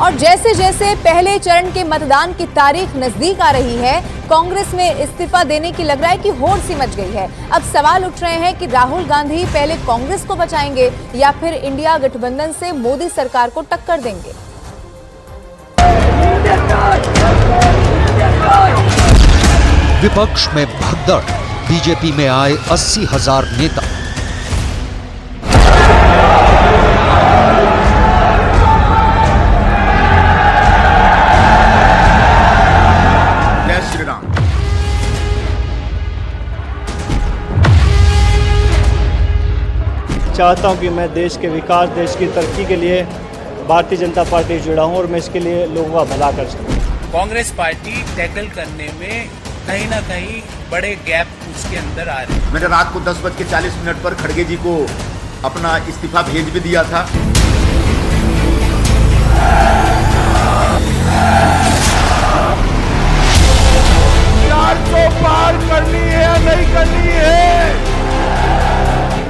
और जैसे जैसे पहले चरण के मतदान की तारीख नजदीक आ रही है, कांग्रेस में इस्तीफा देने की लग रहा है कि होड़ सी मच गई है। अब सवाल उठ रहे हैं कि राहुल गांधी पहले कांग्रेस को बचाएंगे या फिर इंडिया गठबंधन से मोदी सरकार को टक्कर देंगे। विपक्ष में भगदड़, बीजेपी में आए 80,000 नेता। जय श्री राम। चाहता हूं कि मैं देश के विकास, देश की तरक्की के लिए भारतीय जनता पार्टी से जुड़ा हूं और मैं इसके लिए लोगों का भला कर सकूं। कांग्रेस पार्टी टैकल करने में कहीं ना कहीं बड़े गैप उसके अंदर आ रहे हैं। मैंने रात को 10:40 पर खड़गे जी को अपना इस्तीफा भेज भी दिया था। पार करनी है या नहीं करनी है?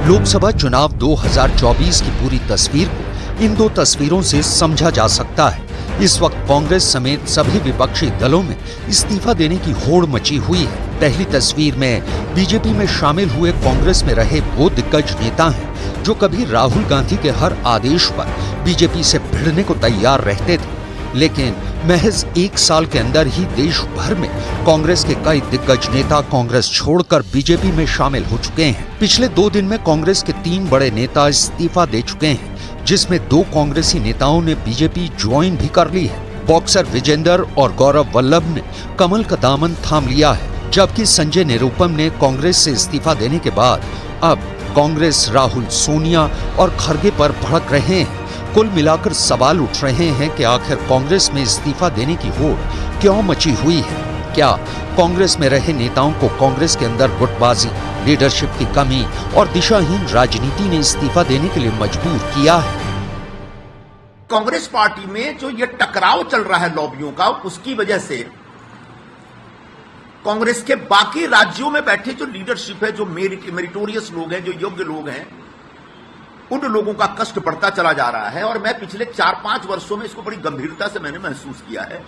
लोकसभा चुनाव 2024 की पूरी तस्वीर को इन दो तस्वीरों से समझा जा सकता है। इस वक्त कांग्रेस समेत सभी विपक्षी दलों में इस्तीफा देने की होड़ मची हुई है। पहली तस्वीर में बीजेपी में शामिल हुए कांग्रेस में रहे वो दिग्गज नेता हैं जो कभी राहुल गांधी के हर आदेश पर बीजेपी से भिड़ने को तैयार रहते थे, लेकिन महज 1 साल के अंदर ही देश भर में कांग्रेस के कई दिग्गज नेता कांग्रेस छोड़कर बीजेपी में शामिल हो चुके हैं। पिछले 2 दिन में कांग्रेस के 3 बड़े नेता इस्तीफा दे चुके हैं, जिसमें 2 कांग्रेसी नेताओं ने बीजेपी ज्वाइन भी कर ली है। बॉक्सर विजेंदर और गौरव वल्लभ ने कमल का दामन थाम लिया है, जबकि संजय निरुपम ने कांग्रेस से इस्तीफा देने के बाद अब कांग्रेस राहुल, सोनिया और खरगे पर भड़क रहे हैं। कुल मिलाकर सवाल उठ रहे हैं कि आखिर कांग्रेस में इस्तीफा देने की होड़ क्यों मची हुई है? क्या कांग्रेस में रहे नेताओं को कांग्रेस के अंदर गुटबाजी, लीडरशिप की कमी और दिशाहीन राजनीति ने इस्तीफा देने के लिए मजबूर किया है? कांग्रेस पार्टी में जो ये टकराव चल रहा है लॉबियों का, उसकी वजह से कांग्रेस के बाकी राज्यों में बैठे जो लीडरशिप है, जो मेरिटोरियस लोग हैं, जो योग्य लोग हैं, उन लोगों का कष्ट बढ़ता चला जा रहा है। और मैं पिछले 4-5 वर्षों में इसको बड़ी गंभीरता से मैंने महसूस किया है।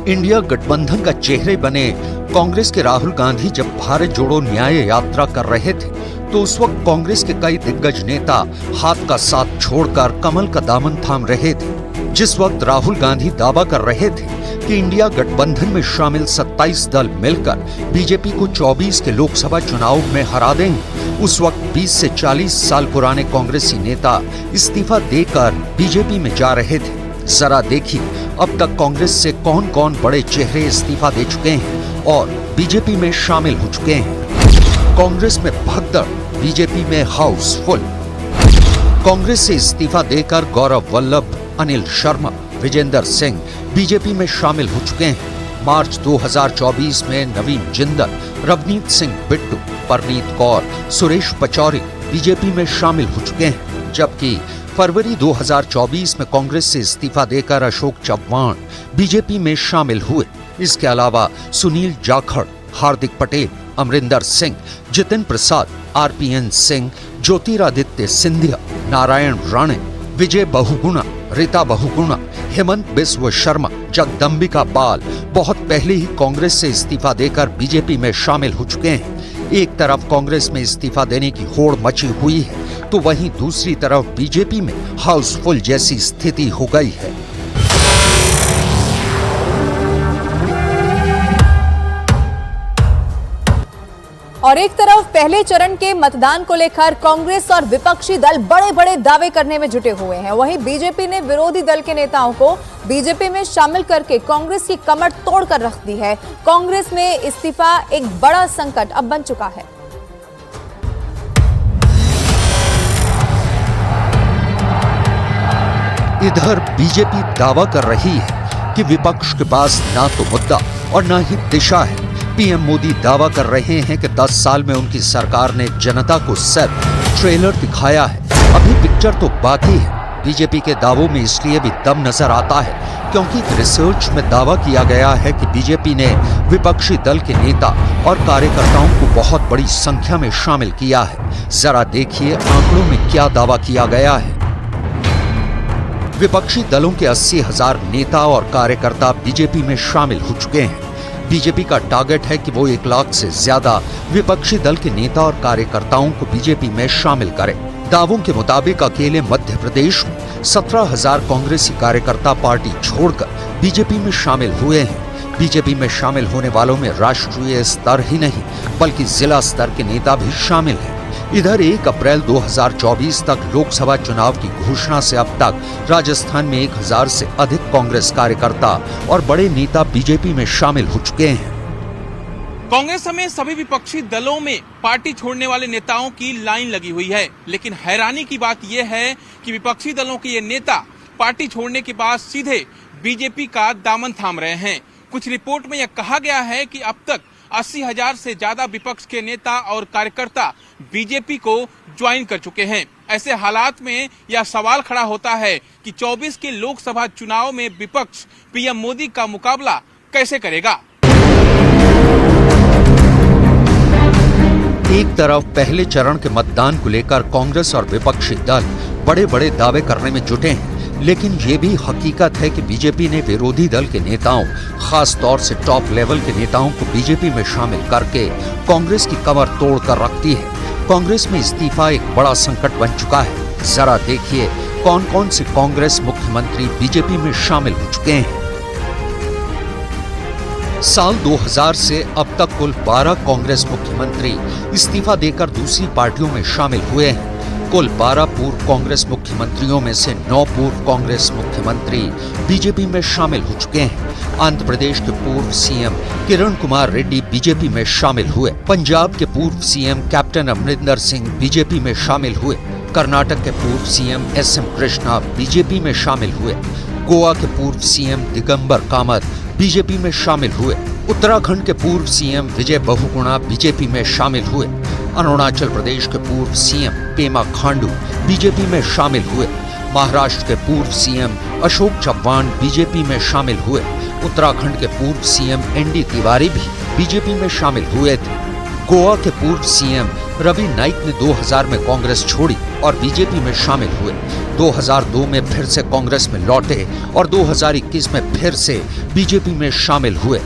इंडिया गठबंधन का चेहरे बने कांग्रेस के राहुल गांधी जब भारत जोड़ो न्याय यात्रा कर रहे थे, तो उस वक्त कांग्रेस के कई दिग्गज नेता हाथ का साथ छोड़कर कमल का दामन थाम रहे थे। जिस वक्त राहुल गांधी दावा कर रहे थे कि इंडिया गठबंधन में शामिल 27 दल मिलकर बीजेपी को 24 के लोकसभा चुनाव में हरा देंगे, उस वक्त 20 से 40 साल पुराने कांग्रेसी नेता इस्तीफा देकर बीजेपी में जा रहे थे। जरा देखिए अब तक कांग्रेस से कौन कौन बड़े चेहरे इस्तीफा दे चुके हैं और बीजेपी में शामिल हो चुके हैं। कांग्रेस में भगदड़, बीजेपी में हाउसफुल। कांग्रेस से इस्तीफा देकर गौरव वल्लभ, अनिल शर्मा, विजेंदर सिंह बीजेपी में शामिल हो चुके हैं। मार्च 2024 में नवीन जिंदल, रवनीत सिंह बिट्टू, परनीत कौर, सुरेश पचौरी बीजेपी में शामिल हो चुके हैं, जबकि फरवरी 2024 में कांग्रेस से इस्तीफा देकर अशोक चव्हाण बीजेपी में शामिल हुए। इसके अलावा सुनील जाखड़, हार्दिक पटेल, अमरिंदर सिंह, जितिन प्रसाद, आरपीएन सिंह, ज्योतिरादित्य सिंधिया, नारायण राणे, विजय बहुगुणा, रीता बहुगुणा, हेमंत बिस्व शर्मा, जगदम्बिका पाल बहुत पहले ही कांग्रेस से इस्तीफा देकर बीजेपी में शामिल हो चुके हैं। एक तरफ कांग्रेस में इस्तीफा देने की होड़ मची हुई है, तो वहीं दूसरी तरफ बीजेपी में हाउसफुल जैसी स्थिति हो गई है। और एक तरफ पहले चरण के मतदान को लेकर कांग्रेस और विपक्षी दल बड़े बड़े दावे करने में जुटे हुए हैं, वहीं बीजेपी ने विरोधी दल के नेताओं को बीजेपी में शामिल करके कांग्रेस की कमर तोड़कर रख दी है। कांग्रेस में इस्तीफा एक बड़ा संकट अब बन चुका है। इधर बीजेपी दावा कर रही है कि विपक्ष के पास ना तो मुद्दा और ना ही दिशा है। पीएम मोदी दावा कर रहे हैं कि 10 साल में उनकी सरकार ने जनता को सिर्फ ट्रेलर दिखाया है, अभी पिक्चर तो बाकी है। बीजेपी के दावों में इसलिए भी दम नजर आता है क्योंकि रिसर्च में दावा किया गया है कि बीजेपी ने विपक्षी दल के नेता और कार्यकर्ताओं को बहुत बड़ी संख्या में शामिल किया है। जरा देखिए आंकड़ों में क्या दावा किया गया है। विपक्षी दलों के 80,000 नेता और कार्यकर्ता बीजेपी में शामिल हो चुके हैं। बीजेपी का टारगेट है कि वो 1 लाख से ज्यादा विपक्षी दल के नेता और कार्यकर्ताओं को बीजेपी में शामिल करे। दावों के मुताबिक अकेले मध्य प्रदेश में 17,000 कांग्रेसी कार्यकर्ता पार्टी छोड़कर बीजेपी में शामिल हुए हैं। बीजेपी में शामिल होने वालों में राष्ट्रीय स्तर ही नहीं बल्कि जिला स्तर के नेता भी शामिल हैं। इधर 1 अप्रैल 2024 तक लोकसभा चुनाव की घोषणा से अब तक राजस्थान में 1000 से अधिक कांग्रेस कार्यकर्ता और बड़े नेता बीजेपी में शामिल हो चुके हैं। कांग्रेस समेत सभी विपक्षी दलों में पार्टी छोड़ने वाले नेताओं की लाइन लगी हुई है, लेकिन हैरानी की बात यह है कि विपक्षी दलों के ये नेता पार्टी छोड़ने के बाद सीधे बीजेपी का दामन थाम रहे हैं। कुछ रिपोर्ट में यह कहा गया है कि अब तक 80,000 से ज्यादा विपक्ष के नेता और कार्यकर्ता बीजेपी को ज्वाइन कर चुके हैं। ऐसे हालात में यह सवाल खड़ा होता है कि 24 के लोकसभा चुनाव में विपक्ष पीएम मोदी का मुकाबला कैसे करेगा। एक तरफ पहले चरण के मतदान को लेकर कांग्रेस और विपक्षी दल बड़े बड़े दावे करने में जुटे हैं, लेकिन ये भी हकीकत है कि बीजेपी ने विरोधी दल के नेताओं, खास तौर से टॉप लेवल के नेताओं को बीजेपी में शामिल करके कांग्रेस की कमर तोड़कर रख दी है। कांग्रेस में इस्तीफा एक बड़ा संकट बन चुका है। जरा देखिए कौन कौन से कांग्रेस मुख्यमंत्री बीजेपी में शामिल हो चुके हैं। साल 2000 से अब तक कुल 12 कांग्रेस मुख्यमंत्री इस्तीफा देकर दूसरी पार्टियों में शामिल हुए हैं। कुल 12 पूर्व कांग्रेस मुख्यमंत्रियों में से 9 पूर्व कांग्रेस मुख्यमंत्री बीजेपी में शामिल हो चुके हैं। आंध्र प्रदेश के पूर्व सीएम किरण कुमार रेड्डी बीजेपी में शामिल हुए। पंजाब के पूर्व CM captain Amarinder Singh BJP में शामिल हुए। कर्नाटक के पूर्व सीएम एसएम कृष्णा बीजेपी में शामिल हुए। गोवा के पूर्व सीएम दिगंबर कामत बीजेपी में शामिल हुए। उत्तराखंड के पूर्व सीएम विजय बहुगुणा बीजेपी में शामिल हुए। अरुणाचल प्रदेश के पूर्व सीएम पेमा खांडू बीजेपी में शामिल हुए। महाराष्ट्र के पूर्व सीएम अशोक चव्हाण बीजेपी में शामिल हुए। उत्तराखंड के पूर्व सीएम एनडी तिवारी भी बीजेपी में शामिल हुए थे। गोवा के पूर्व सीएम रवि नाइक ने 2000 में कांग्रेस छोड़ी और बीजेपी में शामिल हुए। 2002 में फिर से कांग्रेस में लौटे और 2021 में फिर से बीजेपी में शामिल हुए।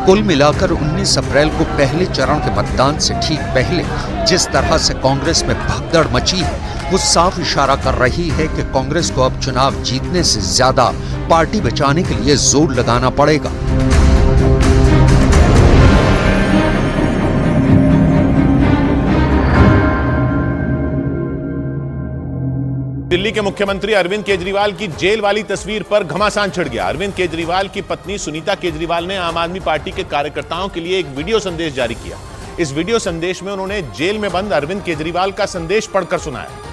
कुल मिलाकर 19 अप्रैल को पहले चरण के मतदान से ठीक पहले जिस तरह से कांग्रेस में भगदड़ मची है, वो साफ इशारा कर रही है कि कांग्रेस को अब चुनाव जीतने से ज्यादा पार्टी बचाने के लिए जोर लगाना पड़ेगा। दिल्ली के मुख्यमंत्री अरविंद केजरीवाल की जेल वाली तस्वीर पर घमासान छिड़ गया। अरविंद केजरीवाल की पत्नी सुनीता केजरीवाल ने आम आदमी पार्टी के कार्यकर्ताओं के लिए एक वीडियो संदेश जारी किया। इस वीडियो संदेश में उन्होंने जेल में बंद अरविंद केजरीवाल का संदेश पढ़कर सुनाया।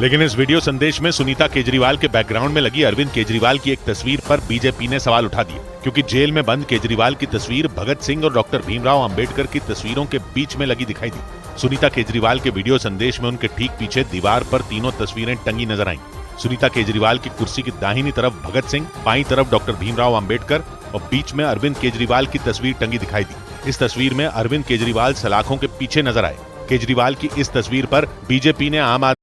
लेकिन इस वीडियो संदेश में सुनीता केजरीवाल के बैकग्राउंड में लगी अरविंद केजरीवाल की एक तस्वीर पर बीजेपी ने सवाल उठा दिए, क्योंकि जेल में बंद केजरीवाल की तस्वीर भगत सिंह और डॉक्टर भीमराव अंबेडकर की तस्वीरों के बीच में लगी दिखाई दी। सुनीता केजरीवाल के वीडियो संदेश में उनके ठीक पीछे दीवार पर तीनों तस्वीरें टंगी नजर आईं। सुनीता केजरीवाल की कुर्सी की दाहिनी तरफ भगत सिंह, बाईं तरफ डॉक्टर भीमराव अंबेडकर और बीच में अरविंद केजरीवाल की तस्वीर टंगी दिखाई दी। इस तस्वीर में अरविंद केजरीवाल सलाखों के पीछे नजर आए। केजरीवाल की इस तस्वीर पर बीजेपी ने आम